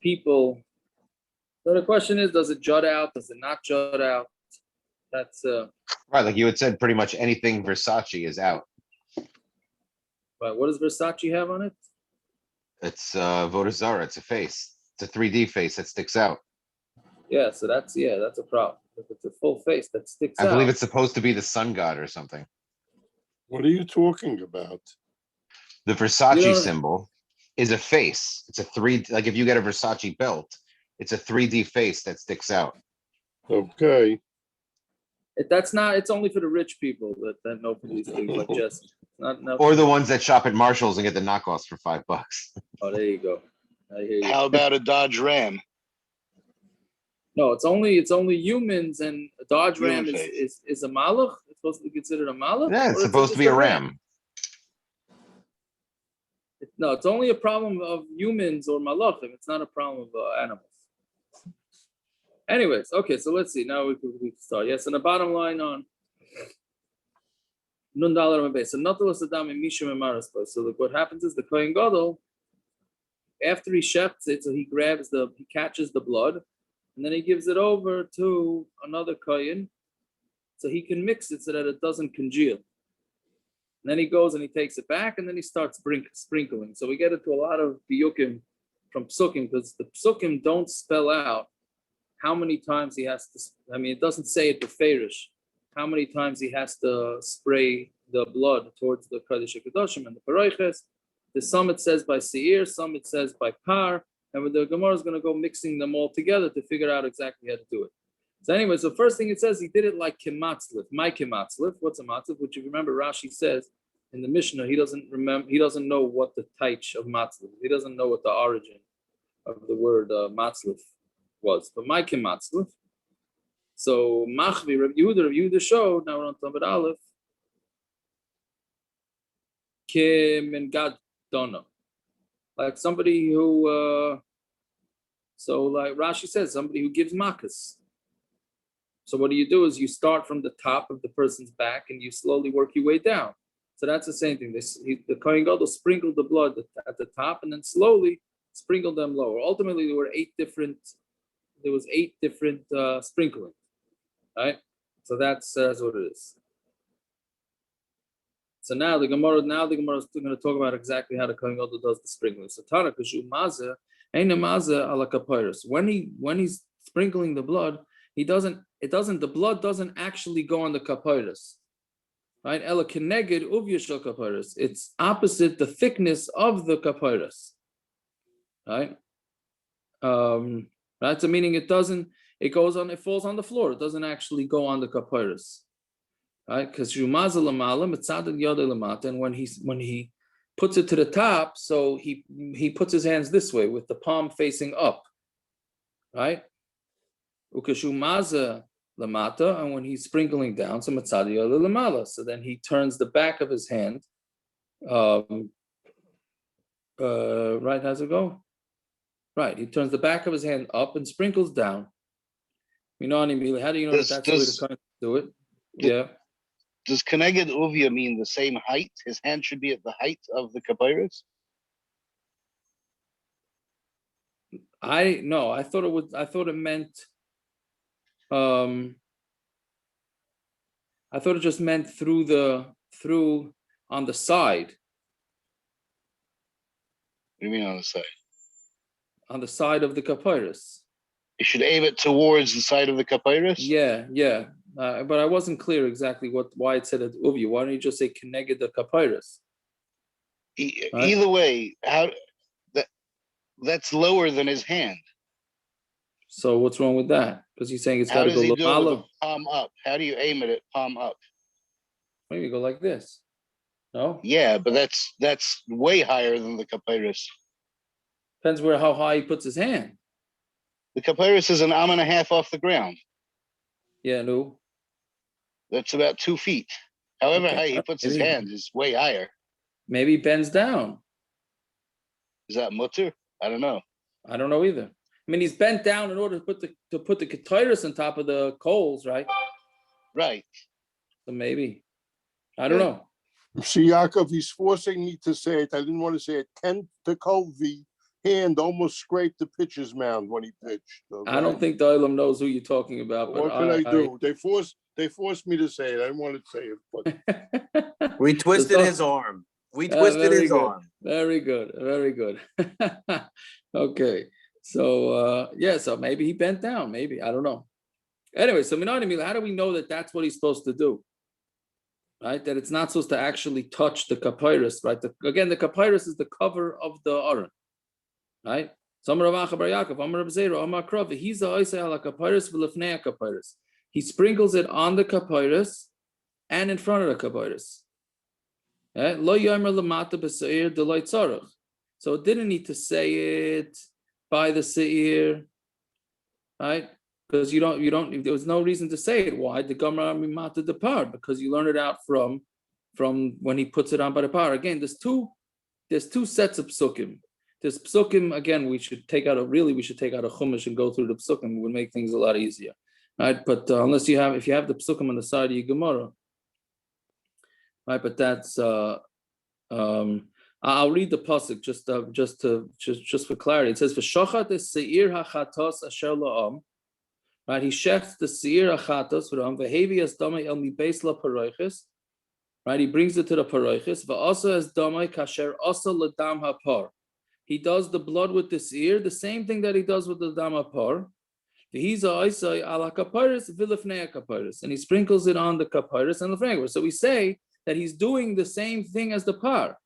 people. So the question is, does it jut out? Does it not jut out? That's Right, like you had said, pretty much anything Versace is out. right. What does Versace have on it? It's Vodazara, it's a face. It's a 3D face that sticks out. Yeah, so that's a problem. If it's a full face that sticks I believe out. it's supposed to be the sun god or something. What are you talking about? The Versace symbol is a face. It's a like if you get a Versace belt, it's a 3D face that sticks out. Okay. That's not. It's only for the rich people that know for these things like Jesse. Not Or the ones that shop at Marshall's and get the knockoffs for $5. Oh, there you go. I hear you. How about a Dodge Ram? No, it's only humans, and a Dodge Ram Human is a malach. It's supposed to be considered a malach. Yeah, it's supposed to be a ram. No, it's only a problem of humans or malachim. It's not a problem of animals. Anyways, okay, so let's see. Now we can start. Yes, and the bottom line on Nun Dalar Mabes. So Natalas Adam and Mishum and Maraspa. So look, what happens is the Kohen Gadol, after he shefts it, so he catches the blood, and then he gives it over to another Kohen, so he can mix it so that it doesn't congeal. And then he goes and he takes it back, and then he starts sprinkling. So we get into a lot of piyukim from psukim, because the psukim don't spell out how many times he has to. I mean, it doesn't say it beferish how many times he has to spray the blood towards the Kaddish HaKadoshim and the Paroiches. The some it says by Seir, some it says by Par, and with the Gemara is going to go mixing them all together to figure out exactly how to do it. So anyway, so first thing it says, he did it like kematzlif. My kematzlif. What's a matzlif? Which you remember Rashi says in the Mishnah, he doesn't know what the taich of matzlif. He doesn't know what the origin of the word matzlif was. But my kematzlif. So Machvi, Rav Yehuda showed, now we're on Tamid Aleph, Kim and God don't know. Like somebody who, so like Rashi says, somebody who gives makas. So what you do is you start from the top of the person's back and you slowly work your way down. So that's the same thing. The Kohen Gadol sprinkled the blood at the top and then slowly sprinkled them lower. Ultimately, there was eight different sprinklings. Right, so that's what it is. So now the Gemara is going to talk about exactly how the Kohen Gadol does the sprinkling. So Tana kashu maza, ain't maza ala kapayros. When he's sprinkling the blood, the blood doesn't actually go on the kapayros, right? Ela keneged uvyashal kapayros. It's opposite the thickness of the kapayros, right? Right. So meaning it falls on the floor. It doesn't actually go on the kapayros, right? Because and when he puts it to the top, so he puts his hands this way with the palm facing up, right? Ukashumaza lamata, and when he's sprinkling down, so matzad yada lamala. So then he turns the back of his hand. Right? How's it go? Right. He turns the back of his hand up and sprinkles down. You know, how do you know that's the way to do it? Yeah. Does Keneged Uvia mean the same height? His hand should be at the height of the kapayros? I thought it meant I thought it just meant through on the side. What do you mean on the side? On the side of the kapayros. You should aim it towards the side of the kapayros? Yeah. But I wasn't clear exactly why it said at Uvi. Why don't you just say Keneged the kapayros? Right? Either way, that's lower than his hand. So what's wrong with that? Because he's saying it's got How to does go he do it with low. palm up? How do you aim it palm up? Maybe go like this. No? Yeah, but that's way higher than the kapayros. Depends how high he puts his hand. The kapayros is an arm and a half off the ground. Yeah, no. That's about 2 feet. However high he puts his hand is way higher. Maybe he bends down. Is that mutter? I don't know. I don't know either. I mean, he's bent down in order to put the ketairis on top of the coals, right? Right. So maybe. I don't know. See, Yaakov, he's forcing me to say it. I didn't want to say it. Ken Tekovi hand almost scraped the pitcher's mound when he pitched. I don't think the Olam knows who you're talking about, but What can I do? They forced me to say it. I didn't want to say it, but We twisted So- his arm. We twisted very his good. arm. Very good. Very good. Okay. So yeah, so maybe he bent down. Maybe. I don't know. Anyway, so how do we know that that's what he's supposed to do? Right? That it's not supposed to actually touch the kapyrus, right? Again, the kapyrus is the cover of the aron. Right? He sprinkles it on the kapyrus and in front of the kapyrus. So it didn't need to say it by the seir, right? Because there was no reason to say it. Why? The Gemara mimata the par, because you learn it out from when he puts it on by the par. Again, there's two sets of psukim. There's psukim, again, we should take out a chumash and go through the psukim. It would make things a lot easier. Right? But if you have the psukim on the side of your Gemara, right? But that's I'll read the pasuk just for clarity. It says, "V'shochat es seir hachatos asher la'am." Right, he shechs the seir hachatos from v'hevi as damai el mibeis la paroiches. Right, he brings it to the paroiches. V'asa as damai kasher asa ladam hapar. He does the blood with the seir, the same thing that he does with the dam hapar. V'hiza oisai ala kaparis v'lefnei kaparis, and he sprinkles it on the kaparis and the lefnei. So we say that he's doing the same thing as the par.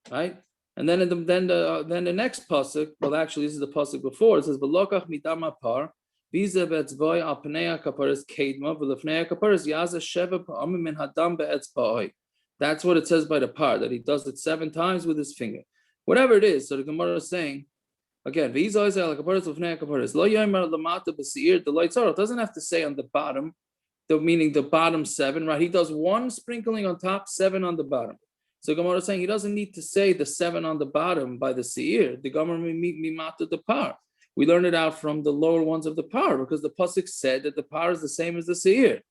Right, and then the next pasuk. Well, actually, this is the pasuk before. It says, "V'lokach midam par viza be'etzvoi al pnei kaparis kedma v'lefnei kaparis yaza sheva pa'amim min hadam be'etzvoi." That's what it says by the par, that he does it 7 times with his finger, whatever it is. So the Gemara is saying again, "Viza al kaparis v'lefnei kaparis lo yomer lamata b'seir the light tzara." It doesn't have to say on the bottom, meaning the bottom 7. Right, he does 1 sprinkling on top, 7 on the bottom. So Gemara is saying he doesn't need to say the 7 on the bottom by the seir. The Gemara mimata the par. We learn it out from the lower ones of the par because the pasuk said that the par is the same as the seir.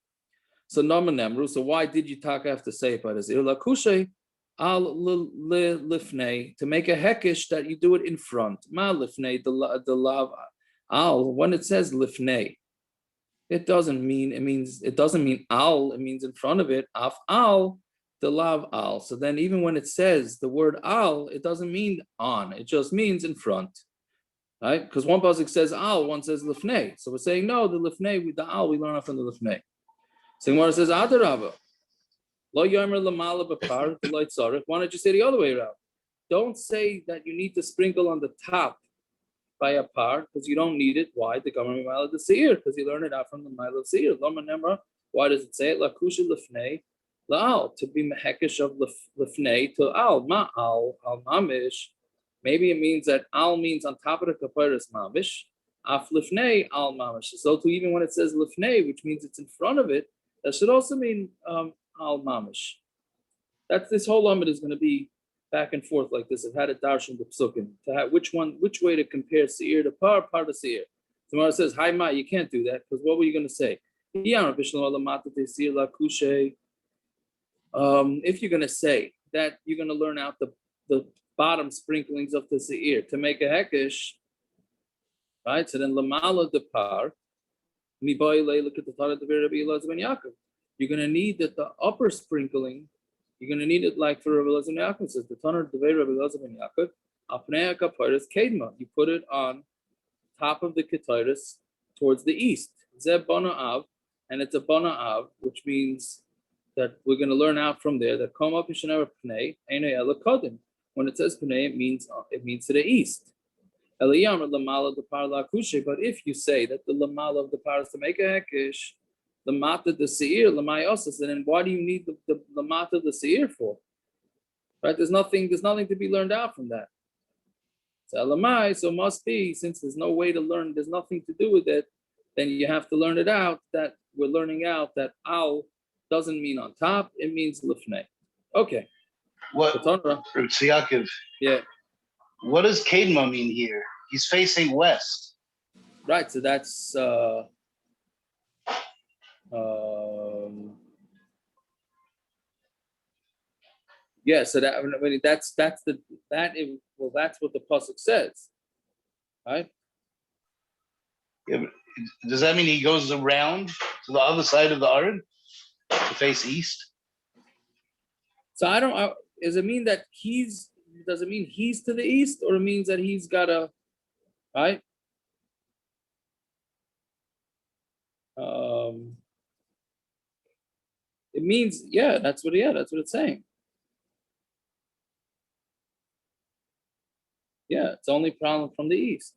So namanemru. So why did you have to say it by the seir? Lakushay al lifnei, to make a hekish that you do it in front. Ma lifnei the lav al. When it says lifnei, it doesn't mean al. It means in front of it. Af al. The lav al. So then even when it says the word al, it doesn't mean on. It just means in front. Right? Because one pasuk says al, one says lifnei. So we're saying no, the lifnei with the al, we learn off from the lifnei. So Gemara says adarava. Lo yomer lamala b'par lo tzarich. Why don't you say the other way around? Don't say that you need to sprinkle on the top by a par, because you don't need it. Why? The Gemara mila the seir, because you learn it out from the mila seir. Lama nemra. Why does it say it? Lakusha lifnei. La'al, to be mehekish of lefnei to al, ma'al, al mamish. Maybe it means that al means on top of the kaparis mamish, af lefnei al mamish. So too, even when it says lefnei, which means it's in front of it, that should also mean al mamish. That's this whole Amud is going to be back and forth like this. I've had a darshan the psukim to have which way to compare seir to par to seir. Tomorrow says, "Hi ma, you can't do that because what were you going to say?" If you're going to say that you're going to learn out the bottom sprinklings of the seir to make a hekish, right? So then lamala the par, look at the Torah of Rabbi Elazar ben Yaakov. You're going to need that the upper sprinkling. You're going to need it like for Rabbi Elazar ben Yaakov says the Torah of Rabbi Elazar ben Yaakov. Apnei kaparis kedma. You put it on top of the ketaris towards the east. Zeb bana av, and it's a bana av, which means that we're going to learn out from there that kom up yishanar pnei einay ela kodim. When it says pnei, it means to the east. Eliyam lamala the par la kushe. But if you say that the lamala of the par is to make a hekish, the mata the seir lamai osas, then why do you need the lamata the seir for? Right? There's nothing to be learned out from that. So lamai, so must be, since there's no way to learn, there's nothing to do with it, then you have to learn it out that we're learning out that al doesn't mean on top, it means lifnei. Okay. What? Yaakov. Yeah. What does Kedma mean here? He's facing west. Right. So that's Yeah, so that that's what the pasuk says, right? Yeah, but does that mean he goes around to the other side of the Aron to face east? So does it mean that does it mean he's to the east, or it means that he's got a, right? It means, that's what it's saying. Yeah, it's only problem from the east.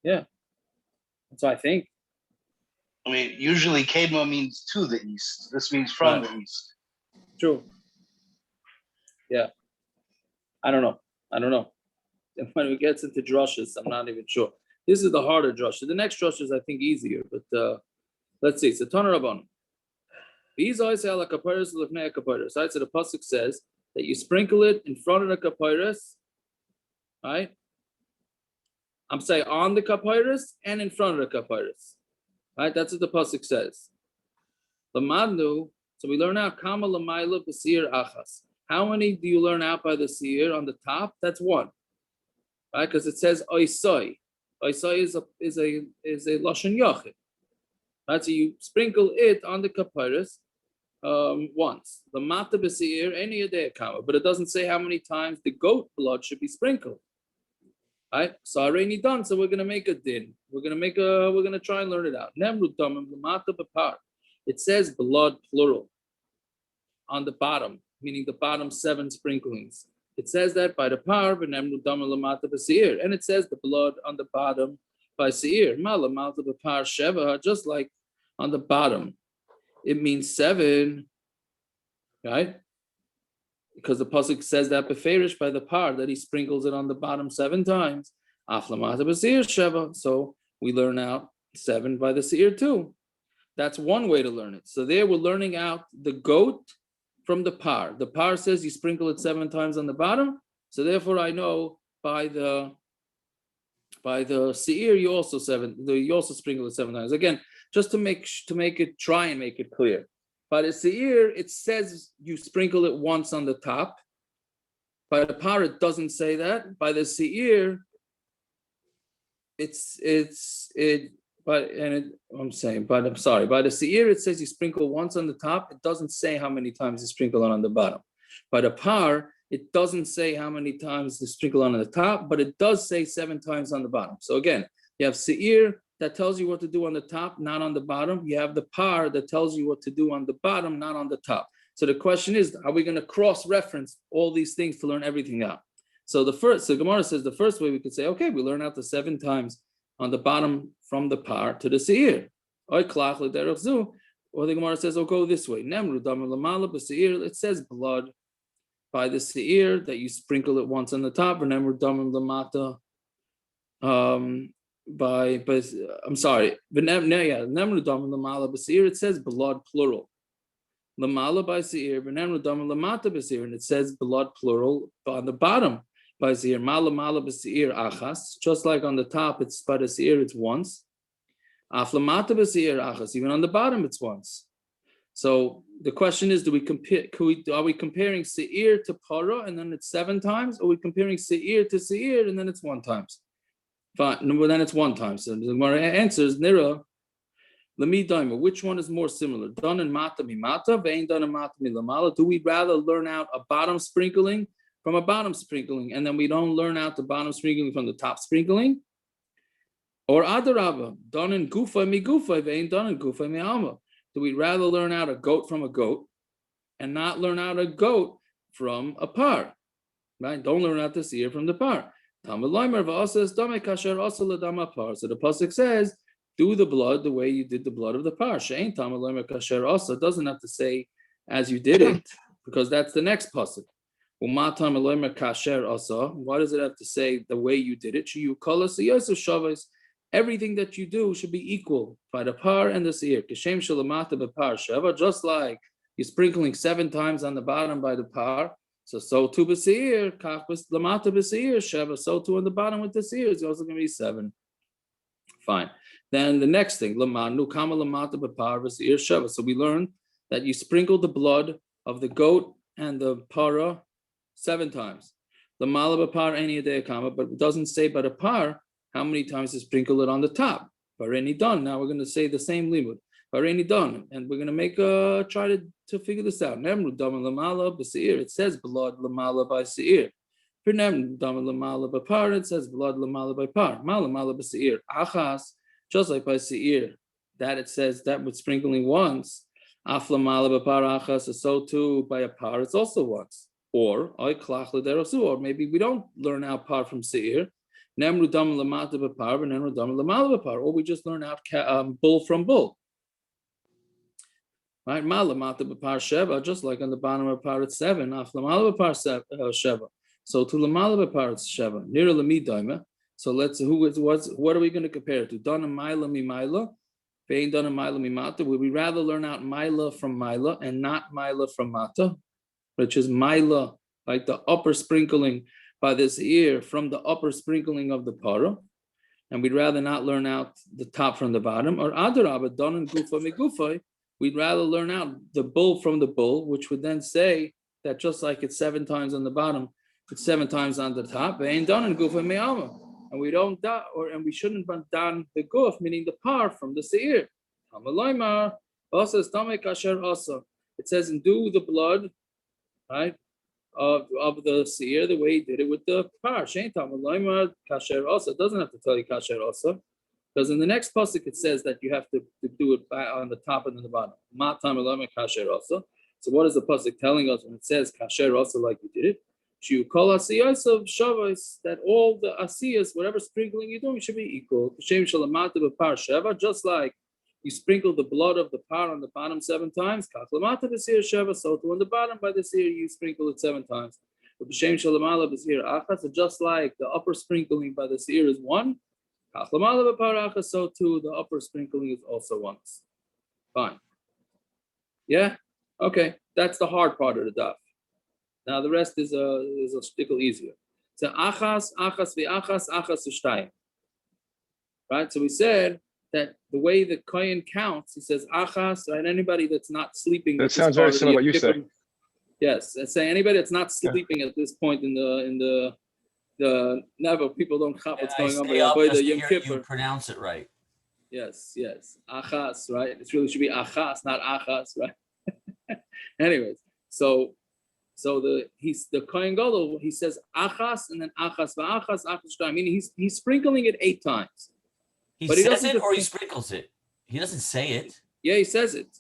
Yeah, that's what I think. I mean, usually Kedma means to the east. This means from Right. the east. True. Yeah. I don't know. And when it gets into drushes, I'm not even sure. This is the harder drush. The next drush is, I think, easier. But let's see. So Tana Rabban. These always say la kapiras lefnei kapiras. Right. So the pasuk says that you sprinkle it in front of the kapiras, right? I'm saying on the kapiras and in front of the kapiras. Right. That's what the pasuk says. Lamadnu. So we learn out kama lamayla b'seir achas. How many do you learn out by the seir on the top? That's one. Right, because it says oisoi. Oisoi is a lashon yachid. Right, so you sprinkle it on the kapiras once. The mata b'seir any a day kama, but it doesn't say how many times the goat blood should be sprinkled. Right, so already done. So we're gonna make a din. We're gonna try and learn it out. Nemru damim l'mata b'par. It says blood plural on the bottom, meaning the bottom 7 sprinklings. It says that by the par, and it says the blood on the bottom by seir. Just like on the bottom, it means 7, right? Because the pasuk says that beferish by the par, that he sprinkles it on the bottom 7 times. So we learn out 7 by the seir too. That's one way to learn it. So there we're learning out the goat from the par. The par says you sprinkle it 7 times on the bottom. So therefore I know by the seir you also sprinkle it 7 times. Again, just to try and make it clear. By the seir, it says you sprinkle it once on the top. By the par, it doesn't say that. By the seir, I'm sorry. By the seir, it says you sprinkle once on the top. It doesn't say how many times you sprinkle on the bottom. By the par, it doesn't say how many times you sprinkle on the top, but it does say 7 times on the bottom. So again, you have seir that tells you what to do on the top, not on the bottom. You have the par that tells you what to do on the bottom, not on the top. So the question is, are we going to cross-reference all these things to learn everything out? So Gemara says the first way we could say, okay, we learn out the 7 times on the bottom from the par to the seir. Or the Gemara says, go this way. It says blood by the seir that you sprinkle it once on the top. It says blood plural. Lamala by seir, and it says blood plural on the bottom by seir. Mala b'seir achas, just like on the top, it's by the seir, it's once. Aflamata b'seir achas, even on the bottom, it's once. So the question is, are we comparing seir to para and then it's 7 times, or are we comparing seir to seir and then it's 1 times? Fine, well, then it's 1 time. So the answer is nira. Which one is more similar? Done in mata mi mata, vein done in mata mi lamala. Do we rather learn out a bottom sprinkling from a bottom sprinkling, and then we don't learn out the bottom sprinkling from the top sprinkling? Or adarabba, done in gufa mi gufa, vein done in gufa mi alma. Do we rather learn out a goat from a goat and not learn out a goat from a par? Right? Don't learn out the seir from the par. So the pasuk says, do the blood the way you did the blood of the par. It doesn't have to say as you did it, because that's the next pasuk. Why does it have to say the way you did it? Everything that you do should be equal by the par and the seir. Just like you're sprinkling 7 times on the bottom by the par, so too b'seir, so too on the bottom with the seir is also going to be 7. Fine. Then the next thing, lamanu kama lamata b'par v'seir sheva. So we learned that you sprinkle the blood of the goat and the para 7 times. Lamala b'par any day kama, but it doesn't say by the par how many times to sprinkle it on the top. Pareni done. Now we're going to say the same limud. Pareni done, and we're going to make try to figure this out. Nemru dam lamala b'seir. It says blood lamala by seir. Nemru dam lamala b'par. It says blood lamala by par. Malamala b'seir. Achas. Just like by seir, that it says that with sprinkling once, afla mala b'par achas, so too by a par, it's also once. Or maybe we don't learn out par from seir. Nemru dam lamata b'par, and nemru dam lamala b'par, or we just learn out bull from bull. Right, malamata b'par sheva, just like on the bottom of par it's 7. Afla mala b'par sheva, so to lamala b'par it's sheva. Near lamidaima. So let's what are we going to compare it to? Dana Mila mi Mila, Vein Dana Mila mi Mata. Would we rather learn out Mila from Mila and not Mila from Mata, which is Mila, like the upper sprinkling by this ear from the upper sprinkling of the para, and we'd rather not learn out the top from the bottom, or Adarabba Dana Gufa mi Gufa. We'd rather learn out the bull from the bull, which would then say that just like it's 7 times on the bottom, it's 7 times on the top. Vein Dana Gufa mi Alma. And we don't and we shouldn't ban down the guf, meaning the par from the seir. It says, and do the blood, right, of the seir the way he did it with the par. It doesn't have to tell you kasher also, because in the next pasuk it says that you have to do it on the top and on the bottom. So what is the pasuk telling us when it says kasher also like you did it? You call asiyas of shavas, that all the asiyas, whatever sprinkling you're doing, should be equal. Just like you sprinkle the blood of the par on the bottom 7 times, so to on the bottom by the seer you sprinkle it 7 times. Just like the upper sprinkling by the seer is 1, so too the upper sprinkling is also once. Fine. Yeah? Okay. That's the hard part of the daf. Now the rest is a stickle easier. So achas ushtayim. Right? So we said that the way the kohen counts, he says achas, right? Anybody that's not sleeping. That sounds very similar to what you say. Yes, let's say anybody that's not sleeping at this point in the never people don't count what's going on. But the Yom Kippur, you pronounce it right. Yes, achas, right? It really should be achas, not achas, right? Anyways, so the Kohen Gadol, he says achas and then achas v'achas I mean he's sprinkling it 8 times. He but says it or he sprinkles it. He doesn't say it. Yeah, he says it.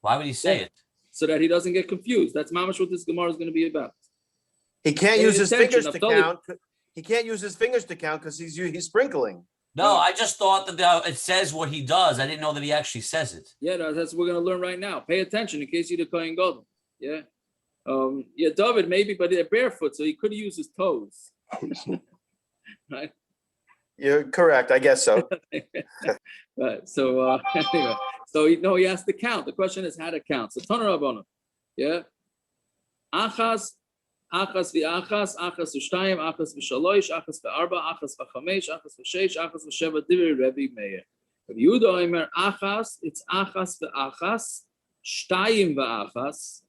Why would he say it? So that he doesn't get confused. That's mamash what this Gemara is going to be about. He can't use his fingers to count. He can't use his fingers to count because he's sprinkling. No, I just thought that it says what he does. I didn't know that he actually says it. Yeah, that's what we're going to learn right now. Pay attention in case you're the Kohen Gadol. Yeah. David maybe, but they're barefoot, so he could use his toes. Right? You're correct. I guess so. Right. So anyway, so he has to count. The question is how to count. So Tana Rabbanan. Yeah. Achas v'achas, achas v'shtayim, achas v'shalosh, achas v'arba, achas v'chamesh, achas v'sheish, achas v'sheva, divrei Rebbe Meir. Rabbi Yehuda Omer achas, it's achas v'achas, shtayim v'achas,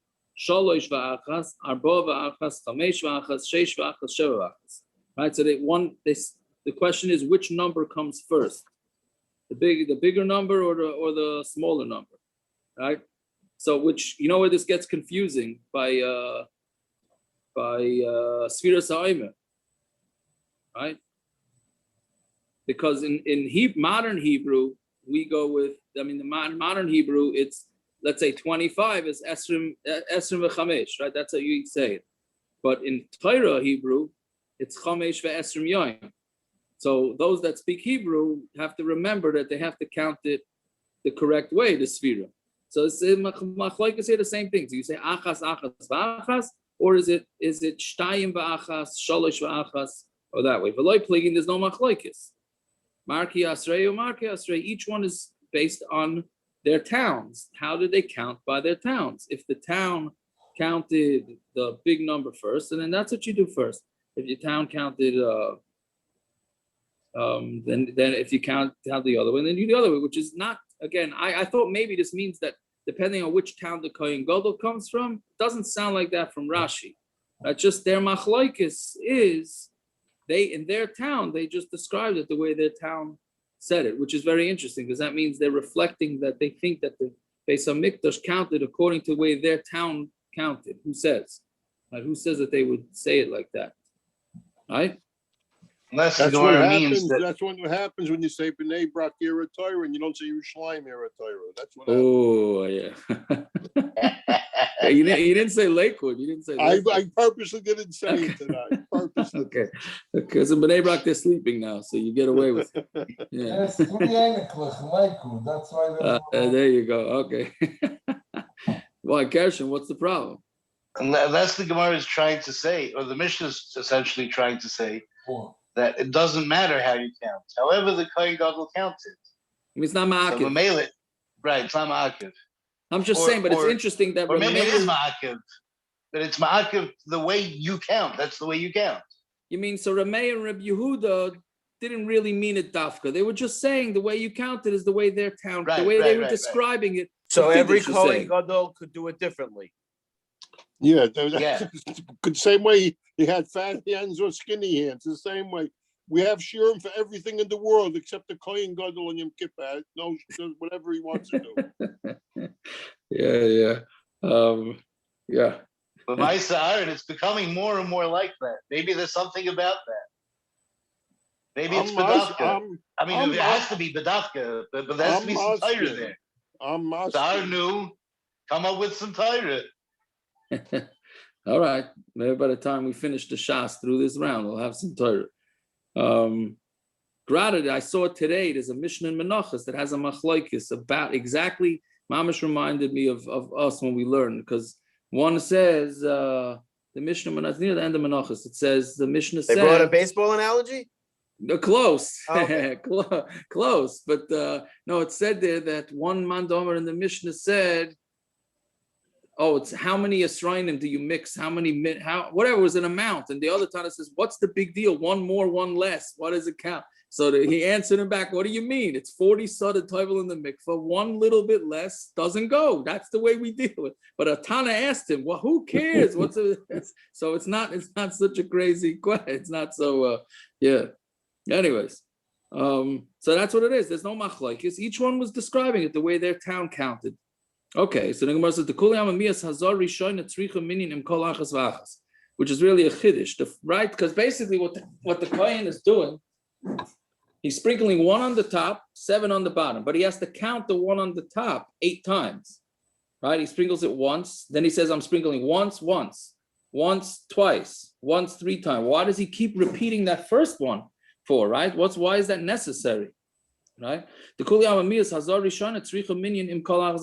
shalosh v'achas, arba v'achas, chamesh v'achas, sheish v'achas, sheva v'achas. Right. So the question is which number comes first, the bigger number or the smaller number, right? So which where this gets confusing by Sfiras HaOmer, right? Because in modern Hebrew we go with the modern Hebrew it's let's say 25 is Esrim v'chamesh, right? That's how you say it. But in Torah Hebrew it's Chamesh v'Esrim Yoim. So those that speak Hebrew have to remember that they have to count it the correct way, the Sfira. So it's Machlokes say the same thing. So you say achas v'achas, or is it shtayim v'achas, shalosh v'achas, or that way? V'loi pligin, there's no Machlokes. Marki Asrei or Marki Asrei, each one is based on their towns. How did they count by their towns? If the town counted the big number first, and then that's what you do first. If your town counted Then if you count the other way, then you do the other way, which is not, again, I thought maybe this means that depending on which town the Kohen Gadol comes from, it doesn't sound like that from Rashi. Just their machlokes is, they, in their town, they just described it the way their town said it, which is very interesting, because that means they're reflecting that they think that the Beis HaMikdash counted according to the way their town counted. Who says? Right? Who says that they would say it like that? Right? Unless the That's what Gemara means happens. that. That's what happens when you say B'nai Brak Yira Torah and you don't say Yerushalayim Yira Torah. That's what happens. Oh yeah. You didn't say Lakewood. You didn't say Lakewood. I purposely didn't say Okay. it tonight. Purposely. Okay. Because in Bnei Brak they're sleeping now, so you get away with it. Yeah. Yes, 3 Einiglich, Lakewood. That's why there's There you go. Okay. Why, Gershon, what's the problem? Unless the Gemara is trying to say, or the Mishnah is essentially trying to say, four. that it doesn't matter how you count. However, the Kohen Gadol counted. I mean, it's not So ma'akiv. Mamela, right? It's not ma'akiv. I'm just or- saying, but it's or- interesting that Or maybe it is Rameh- ma'akiv, but it's ma'akiv the way you count. That's the way you count. you mean so Rameh and Reb Yehuda didn't really mean it dafka. They were just saying the way you counted is the way their town, the Right, way they right, were right, describing it. So I think every they should Kohen say. Gadol could do it differently. Yeah, Yeah. the same way he had fat hands or skinny hands. The same way we have shirim for everything in the world except the Kohen Gadol and Yom Kippur. No, does whatever he wants to do. Yeah. Yeah. But Ma'aseh Aaron, it's becoming more and more like that. Maybe there's something about that. Maybe it's bedafka. I mean, it has to be bedafka, but there has to be some Torah there. I'm So Aaron knew, come up with some Torah. All right. Maybe by the time we finish the Shas through this round, we'll have some Torah. Granted, I saw today, there's a Mishnah in Menachos that has a machlokes about exactly, Mamish reminded me of us when we learned, because one says, the Mishnah, near the end of Menachos, it says, the Mishnah They says, brought a baseball analogy? Close, Okay. close, but no, it said there that one mandomer in the Mishnah said, "Oh, it's how many Yisrainim do you mix? How whatever was an amount?" And the other Tana says, "What's the big deal? One more, one less. What does it count?" So he answered him back, "What do you mean? It's 40 sada toivel in the mikvah. One little bit less doesn't go. That's the way we deal with it." But a Tana asked him, "Well, who cares? So it's not such a crazy question. It's not so yeah." Anyways, so that's what it is. There's no machlokes. Each one was describing it the way their town counted. Okay, so the Gemara says the Kulyam Amiyas Hazar Rishon Tzricha Minyan Im Kol Achas V'Achas, which is really a chiddush, right? Because basically what the Kohen is doing, he's sprinkling 1 on the top, 7 on the bottom, but he has to count the 1 on the top 8 times, right? He sprinkles it once, then he says, "I'm sprinkling once, twice, once 3 times." Why does he keep repeating that first one for, right? Why is that necessary? Right? The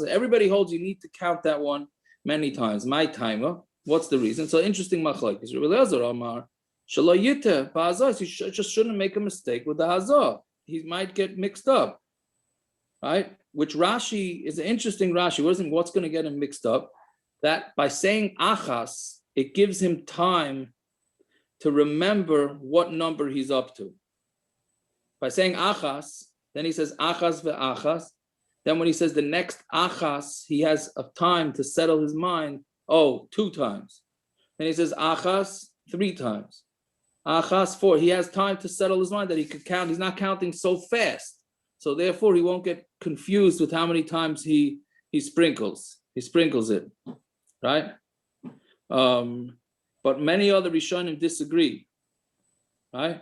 everybody holds you need to count that one many times. My timer. What's the reason? So interesting machlokes. He just shouldn't make a mistake with the hazah. He might get mixed up. Right? Which Rashi is an interesting Rashi. What's going to get him mixed up? That by saying achas, it gives him time to remember what number he's up to. By saying achas, then he says achas ve'achas. Then when he says the next achas, he has a time to settle his mind. 2 times. Then he says achas 3 times. Achas 4. He has time to settle his mind that he could count. He's not counting so fast. So therefore he won't get confused with how many times he sprinkles. He sprinkles it. Right? But many other Rishonim disagree. Right?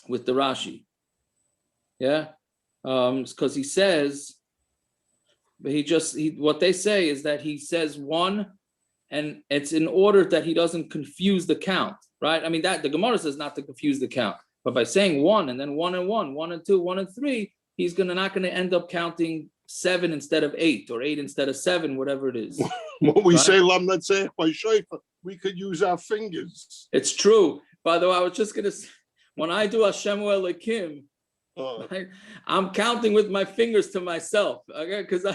With the Rashi. Yeah, because he says, but what they say is that he says 1, and it's in order that he doesn't confuse the count, right? I mean, that the Gemara says not to confuse the count, but by saying 1 and then 1 and 1, 1 and 2, 1 and 3, he's not going to end up counting 7 instead of 8 or 8 instead of 7, whatever it is. When we Right? say lam natzeh by shayfa, we could use our fingers. It's true. By the way, I was just going to say, when I do Hashem Elokim, right, I'm counting with my fingers to myself, okay? Because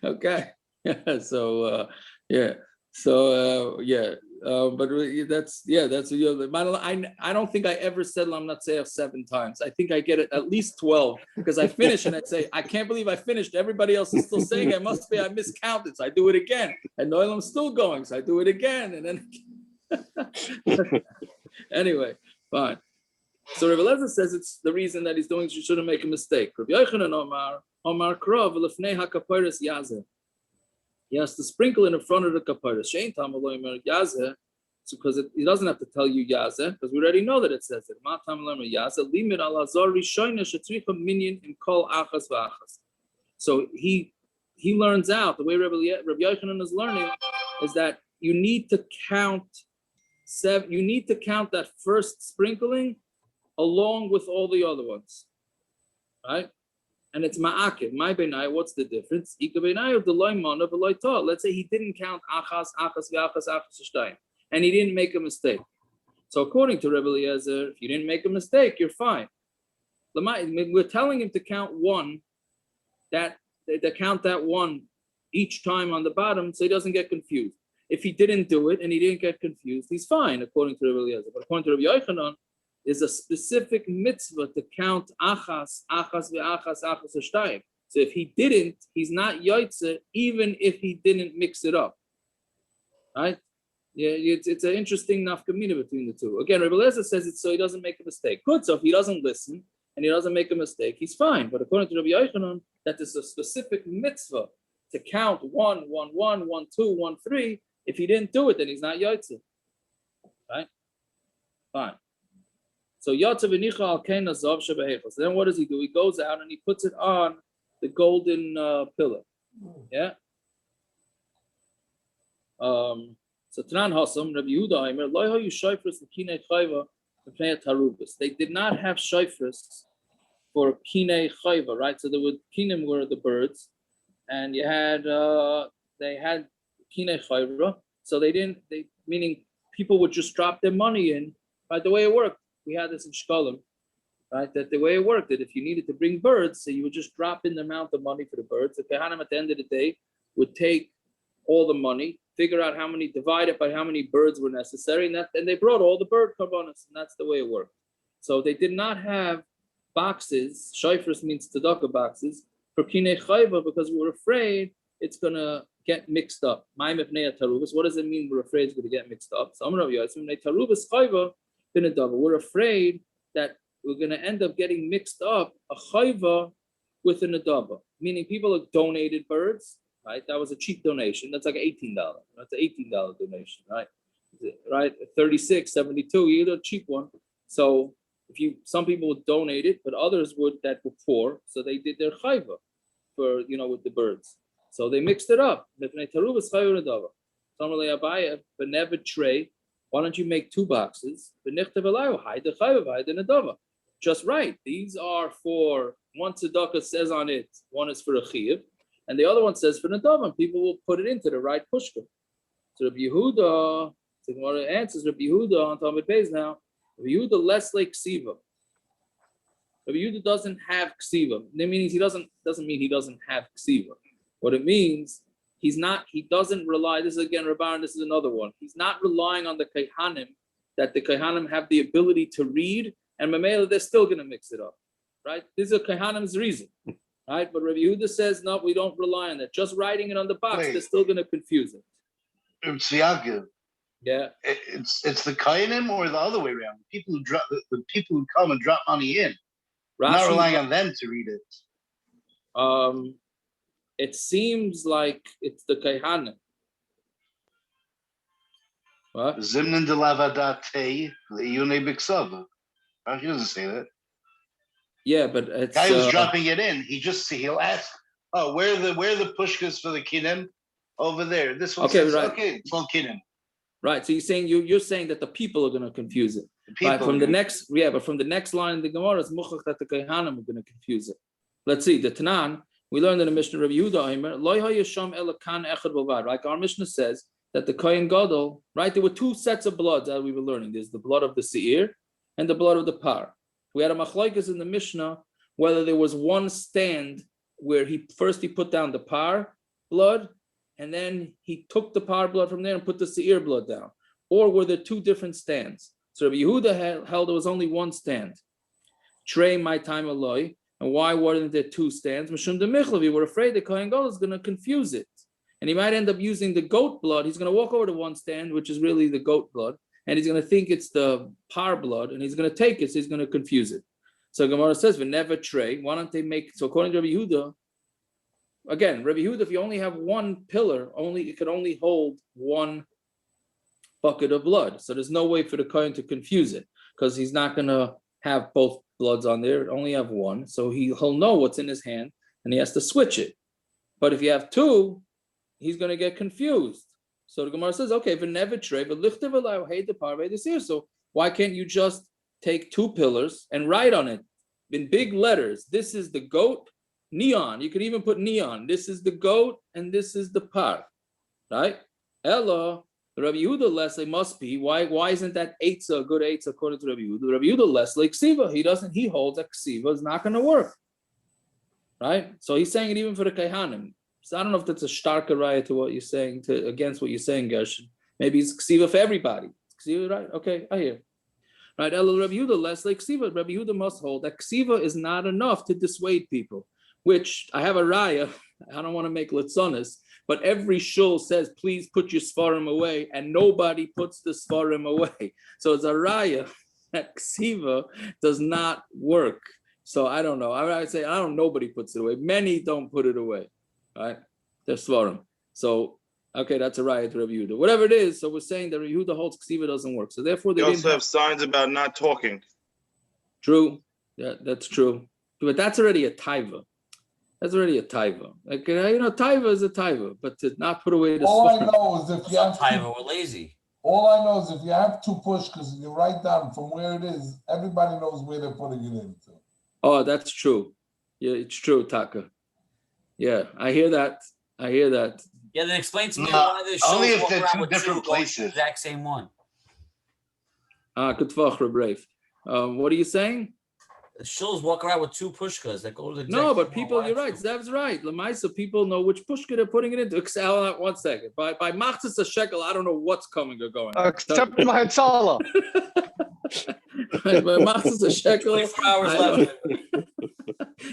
okay, so But that's I don't think I ever said Lam Natseach 7 times. I think I get it at least 12 because I finish and I'd say, I can't believe I finished. Everybody else is still saying I miscounted. So I do it again. And Noilam's still going. So I do it again. And then anyway, fine. So Rabbi Eliezer says it's the reason that he's doing, you shouldn't make a mistake. Rabbi Yochanan Omar Krov Lefnei HaKaporos Yazeh. He has to sprinkle in front of the kaparas. Shein Tamaloy Mer Yazeh, because he doesn't have to tell you Yazeh, because we already know that it says it. Ma Tamaloy Mer Yazeh Limit Al Azor Rishoyna Shetricha Minyan in Kol Achas VaAchas. So he learns out the way Rabbi Yochanan is learning is that you need to count 7. You need to count that first sprinkling along with all the other ones, right? And it's ma'akev. My benai, what's the difference? Let's say he didn't count achas, shtayim, and he didn't make a mistake. So according to Rebbe Eliezer, if you didn't make a mistake, you're fine. We're telling him to count 1, to count that 1 each time on the bottom, so he doesn't get confused. If he didn't do it and he didn't get confused, he's fine, according to Rebbe Eliezer. But according to Rabbi Yochanan, is a specific mitzvah to count achas shtayim. So if he didn't, he's not yotze, even if he didn't mix it up. Right? Yeah, it's an interesting nafkamina between the two. Again, Rebbe Eliezer says it so he doesn't make a mistake. Good, so if he doesn't listen and he doesn't make a mistake, he's fine. But according to Rabbi Yochanan, that is a specific mitzvah to count 1, 1, 1, 1, 2, 1, 3. If he didn't do it, then he's not yotze. Right? Fine. So Yatzav v'nicha al kein hazav shebehechos. Then what does he do? He goes out and he puts it on the golden pillar. Yeah. So Tanan Hasam Rabbi Yehuda Aimer Lo hayu shofros l'kinei chayva v'pnei tarubos. They did not have shofros for kinei chayva, right? So kinim were the birds, and you had they had kinei chayva. So meaning people would just drop their money in. By the way it worked. We had this in Shkolim, right? That the way it worked, that if you needed to bring birds, so you would just drop in the amount of money for the birds. The Kehanim at the end of the day would take all the money, figure out divide it by how many birds were necessary, and they brought all the bird korbanos, and that's the way it worked. So they did not have boxes. Shofros means tzedakah boxes for kinei chayva because we were afraid it's gonna get mixed up. What does it mean? We're afraid it's gonna get mixed up. So we're afraid that we're going to end up getting mixed up a chayva with an adaba, meaning people have donated birds, right? That was a cheap donation. That's like $18. That's an $18 donation, right? Right? 36, 72, you get a cheap one. So some people would donate it, but others would that were poor, so they did their chayva for with the birds. So they mixed it up. Tray. Why don't you make 2 boxes? Just right. These are for one tzedakah says on it, one is for a chiyuv, and the other one says for nadava. People will put it into the right pushka. So Rabbi Yehuda, the Gemara answers Rabbi Yehuda on Talmud Beis now. Rabbi Yehuda less like ksiva. Rabbi Yehuda doesn't have ksiva. That means he doesn't mean he doesn't have ksiva. What it means. He doesn't rely, this is again Rabban, this is another one. He's not relying on the Kehanim, that the Kehanim have the ability to read, and Mamela, they're still going to mix it up, right? This is a Kehanim's reason, right? But Rabbi Yehuda says, no, we don't rely on that. Just writing it on the box, they're still going to confuse it. Yeah. It's the Kehanim or the other way around. The people who come and drop money in. Rashi, not relying on them to read it. It seems like it's the Kehanim. What? Zimnin de lavadate le'yune b'ksava. Rashi doesn't say that. Yeah, but it's guy who's dropping it in. He'll ask, "Oh, where are the pushkas for the kinim? Over there. This one says, right. Okay, it's all kinim." Right. So you're saying that the people are going to confuse it. Right. From the next line in the Gemara, it's muchach that the Kehanim are going to confuse it. Let's see the Tanan. We learned in the Mishnah Rabbi Yehuda, like our Mishnah says that the Kohen Gadol, right? There were 2 sets of blood that we were learning. There's the blood of the seir and the blood of the par. We had a Machlokes in the Mishnah whether there was one stand where he put down the par blood and then he took the par blood from there and put the seir blood down, or were there two different stands? So Rabbi Yehuda held there was only one stand. Trey my time aloi. And why weren't there two stands? Mishum de Michlev, we're afraid the Kohen Gadol is going to confuse it. And he might end up using the goat blood. He's going to walk over to one stand, which is really the goat blood, and he's going to think it's the par blood, and he's going to take it, so he's going to confuse it. So Gemara says, "Never tray." Why don't they make? So according to Rabbi Yehuda, again, Rabbi Yehuda, if you only have one pillar, it could only hold one bucket of blood. So there's no way for the Kohen to confuse it because he's not going to have both bloods on there. Only have one, so he'll know what's in his hand, and he has to switch it. But if you have two, he's going to get confused. So the Gemara says, okay, so why can't you just take two pillars and write on it in big letters? This is the goat, neon. You could even put neon. This is the goat and this is the par, right? Ella, Rabbi Yehuda Leslie must be. Why isn't that eitzah a good eitzah according to Rabbi Yehuda? Rabbi Yehuda Leslie ksiva. He holds that ksiva is not going to work, right? So he's saying it even for the kaihanim. So I don't know if that's a starker raya to what you're saying, against what you're saying, Gershon. Maybe it's ksiva for everybody. Ksiva, right? Okay, I hear. Right, Ella Rabbi Yehuda Leslie ksiva. Rabbi Yehuda must hold that ksiva is not enough to dissuade people. Which I have a raya. I don't want to make litzonis. But every shul says, please put your svarim away, and nobody puts the svarim away. So it's a raya that ksiva does not work. So I don't know. I would say, nobody puts it away. Many don't put it away, right? They're svarim. So, okay, that's a raya to Rabbi Yehuda. Whatever it is, so we're saying that Rabbi Yehuda holds ksiva doesn't work. So therefore, they also have signs about not talking. True. Yeah, that's true. But that's already a taiva. That's already a taiva. Like, taiva is a taiva, but to not put away the all I know is if you have taiva, we're lazy. All I know is if you have two pushkas and you write down from where it is, everybody knows where they're putting it into. Oh, that's true. Yeah, it's true, Taka. Yeah, I hear that. Yeah, then explain to me one of the shows only if walk they're around two with different places. The exact same one. Good brave. What are you saying? The shulls walk around with two pushkas that go to the exact No, but same people, you're right. Zev's right. Lamaisa, people know which pushka they're putting it into. Except, 1 second. By machzis a shekel, I don't know what's coming or going. Except my Hatzala. By machzis a shekel. 24 hours left.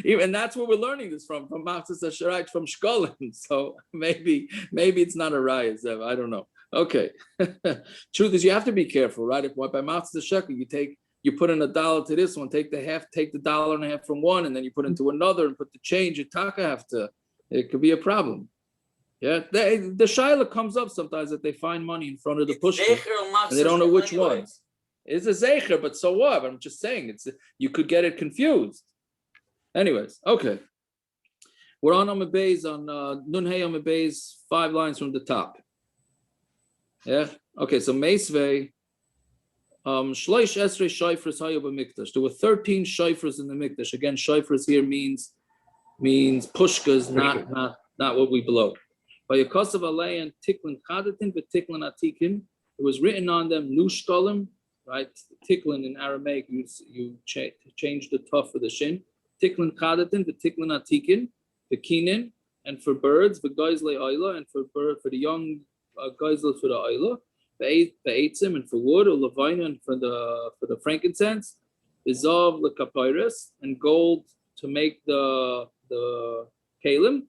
Even that's where we're learning this from machzis a shekel, from shkolim. So maybe it's not a raya, Zev. I don't know. Okay. Truth is, you have to be careful, right? If by machzis a shekel, you put in $1 to this one, take the $1.50 from one, and then you put into another and put the change. Your taka it could be a problem. Yeah, the shaila comes up sometimes that they find money in front of the pushka and they don't know which ones. It's a zeicher, but so what? I'm just saying you could get it confused. Anyways, okay. We're on Amud Beis on Nun Hey Amud Beis, 5 lines from the top. Yeah. Okay. So Meisvei. Shloish Esrei Shofros hayu b'mikdash. There were 13 shofros in the mikdash. Again, shofros here means pushkas, not what we blow. By Yakosav Alei and Tiklin Chadatin, but Tiklin Atikin. It was written on them new shkolim, right? Tiklin in Aramaic, you change the tuf for the shin. Tiklin Chadatin, the Tiklin Atikin, the kinin, and for birds, the goizle oila, and for the young goizle for the oila. The eitzim and for wood, or levina and for the frankincense, izov lekapyrus and gold to make the kalim,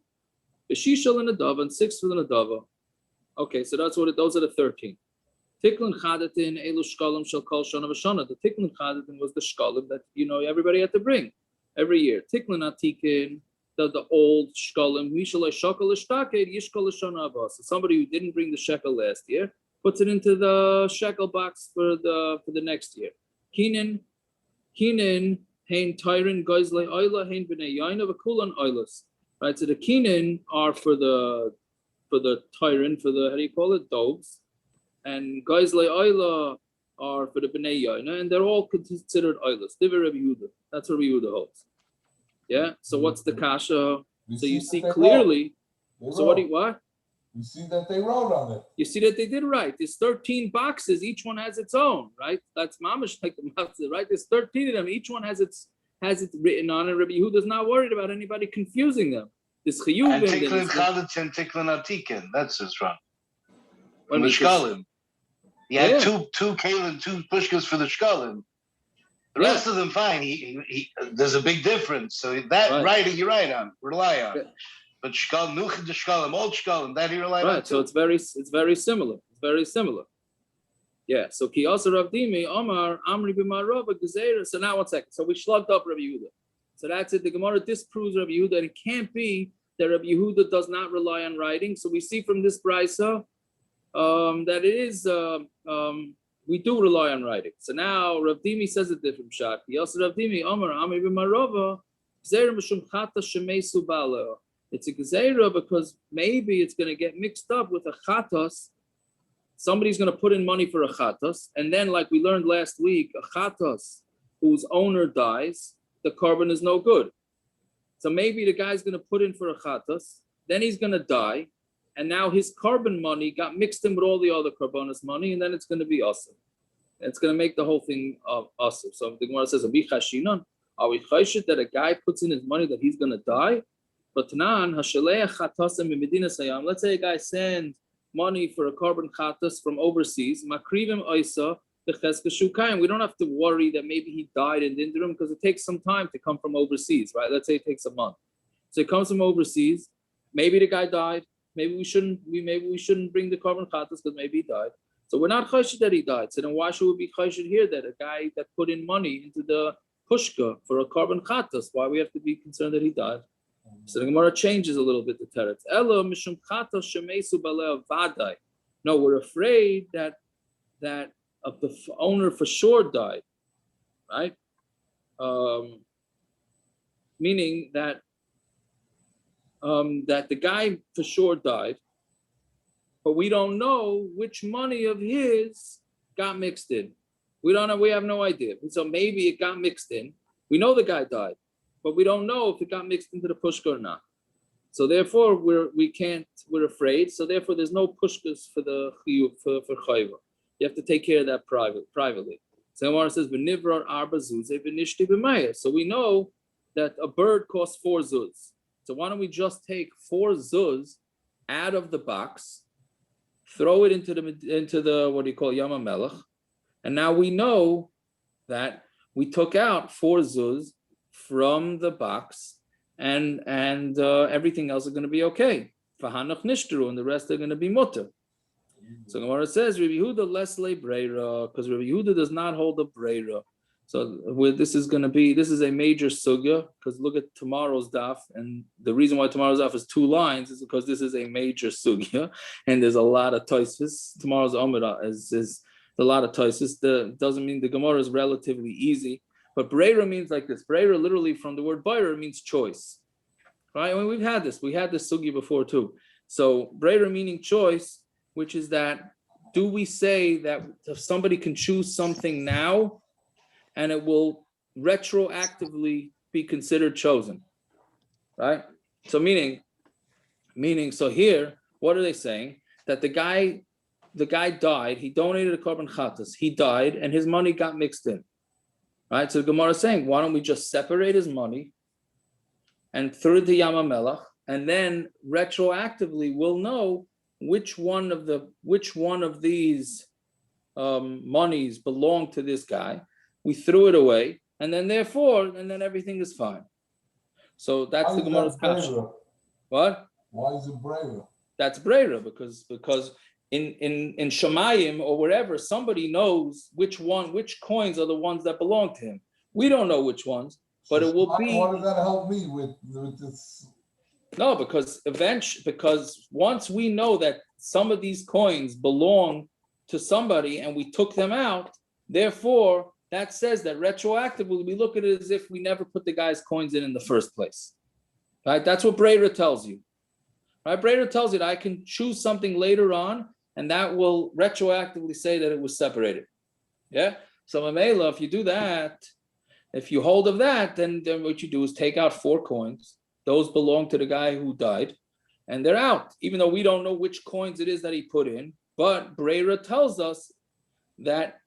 b'shishal and adava and 6 for the nadava. Okay, so those are the 13. Tiklin chadatin elu shkalim shel kol shana v'shana. The tiklin chadatin was the shkalim that everybody had to bring every year. Tiklin atikin, the old shkalim mishalei shakal ishtaked yishkal shana abba. So somebody who didn't bring the shekel last year puts it into the shekel box for the next year. Kinin, hein tyrin goizle oila hein b'nei yaina v'kulan oilas. Right. So the kinin are for the tyrin, for the, how do you call it, dogs, and goizle oila are for the b'nei yaina, and they're all considered oilas. Divrei Rabbi Yehuda. That's what Rabbi Yehuda holds. Yeah. So what's the kasha? So you see clearly. So what? You see that they wrote on it. You see that they did right. There's 13 boxes. Each one has its own, right? That's mamash like the matzah, right? There's 13 of them. Each one has it written on it. Rabbi Yehuda is not worried about anybody confusing them. This chiyuvim. And tiklin chadatin, tiklin atikin. That's his run. Mishkalim. He had two kalim, two pushkas for the shkalim. The rest of them fine. He there's a big difference. So that writing you're right on, rely on. But shkal nuchin the shkalim, old shkalim, that he relied on. So it's very similar. It's very similar. Yeah. So ki also Rav Dimi Omar Amri b'Marova Gezeira. So now 1 second. So we slugged up Rabbi Yehuda. So that's it. The Gemara disproves Rabbi Yehuda. And it can't be that Rabbi Yehuda does not rely on writing. So we see from this brisa that it is we do rely on writing. So now Rav Dimi says a different shot. He also Rav Dimi Omar Amri b'Marova Gezeira mishum chataas shemesu ba'aleh. It's a gezeira because maybe it's going to get mixed up with a chataas. Somebody's going to put in money for a chataas, and then, like we learned last week, a chataas whose owner dies, the korban is no good. So maybe the guy's going to put in for a chataas, then he's going to die, and now his korban money got mixed in with all the other korbanos money, and then it's going to be awesome. It's going to make the whole thing awesome. So the Gemara says, are we chayshit that a guy puts in his money that he's going to die? But let's say a guy sends money for a korban chataas from overseas. Makrivim oisa b'cheskashukayim. We don't have to worry that maybe he died in the interim because it takes some time to come from overseas, right? Let's say it takes a month. So it comes from overseas. Maybe the guy died. Maybe we shouldn't bring the korban chataas because maybe he died. So we're not chayshit that he died. So then why should we be chayshit here that a guy that put in money into the pushka for a korban chataas? Why we have to be concerned that he died? So the Gemara changes a little bit the teretz. Elo mishum chataas shemesu b'aleh vaday. No, we're afraid that of the owner for sure died, right? Meaning that that the guy for sure died, but we don't know which money of his got mixed in. We don't know. We have no idea. So maybe it got mixed in. We know the guy died, but we don't know if it got mixed into the pushka or not. So therefore, we're afraid. So therefore, there's no pushkas for the chiyuv for chayva. You have to take care of that privately. So Gemara says, "V'nivrar arba zuzei v'nishti b'maya." So we know that a bird costs 4 zuz. So why don't we just take 4 zuz out of the box, throw it into the what do you call Yama Melech, and now we know that we took out 4 zuz from the box, and everything else is going to be okay. Fahanach nishtru, and the rest are going to be mutter. So Gemara says, Rabbi Yehuda less le breira, because Rabbi Yehuda does not hold a breira. So this is a major sugya, because look at tomorrow's daf, and the reason why tomorrow's daf is 2 lines is because this is a major sugya, and there's a lot of toisvis. Tomorrow's Amud is a lot of toisvis. Doesn't mean the Gemara is relatively easy, but breira means like this. Breira literally from the word breira means choice, right? I mean, we had this sugya before too. So breira meaning choice, which is that, do we say that if somebody can choose something now and it will retroactively be considered chosen, right? So meaning, so here, what are they saying? That the guy died, he donated a korban chataas, he died, and his money got mixed in, right? So the Gemara is saying, why don't we just separate his money and throw it to Yama Melech, and then retroactively we'll know which one of these monies belong to this guy. We threw it away, and then everything is fine. So that's the Gemara's kasha. What? Why is it breira? That's breira because in Shemayim or wherever, somebody knows which coins are the ones that belong to him. We don't know which ones, but it will be. Why does that help me with this? No, because once we know that some of these coins belong to somebody and we took them out, therefore that says that retroactively we look at it as if we never put the guy's coins in the first place. Right? That's what breira tells you. Right? Breira tells you that I can choose something later on, and that will retroactively say that it was separated. Yeah. So Mamela, if you do that, if you hold of that, then what you do is take out 4 coins. Those belong to the guy who died, and they're out, even though we don't know which coins it is that he put in. But breira tells us that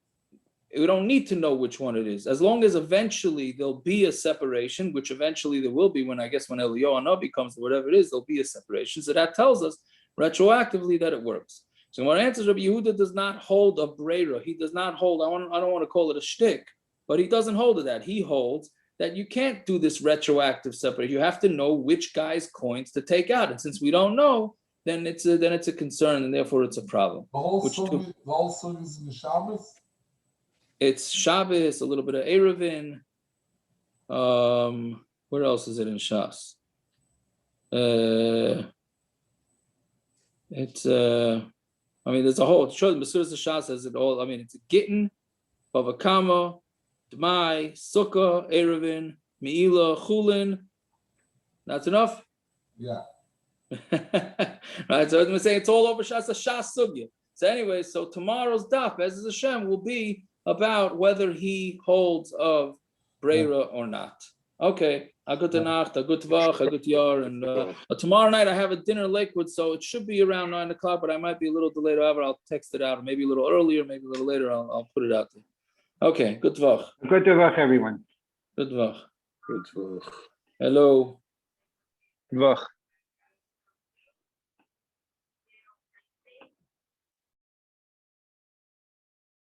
we don't need to know which one it is. As long as eventually there'll be a separation, which eventually there will be when Eliyahu Hanavi comes, whatever it is, there'll be a separation. So that tells us retroactively that it works. So my answer is Rabbi Yehuda does not hold a breira. He does not hold. I don't want to call it a shtick, but he doesn't hold to that. He holds that you can't do this retroactive separate. You have to know which guy's coins to take out, and since we don't know, then it's a concern, and therefore it's a problem. The whole sugi is in Shabbos. It's Shabbos, a little bit of Erevin. Where else is it in Shas? There's a whole. Mesilas Shas says it all. I mean, it's a Gittin, Bava Kama, Dmai, Sukkah, Erevin, Meila, Chulin. That's enough. Yeah. Right. So I'm saying it's all over Shas, a Shas sugya. So anyway, so tomorrow's daf, as is Hashem, will be about whether he holds of breira or not. Okay. A good nacht, a good vach, a good yar, and tomorrow night I have a dinner in Lakewood, so it should be around 9 o'clock, but I might be a little delayed. However, I'll text it out, maybe a little earlier, maybe a little later. I'll put it out there. Okay. Good vach. Good vach, everyone. Good vach. Good. Hello. Good vach.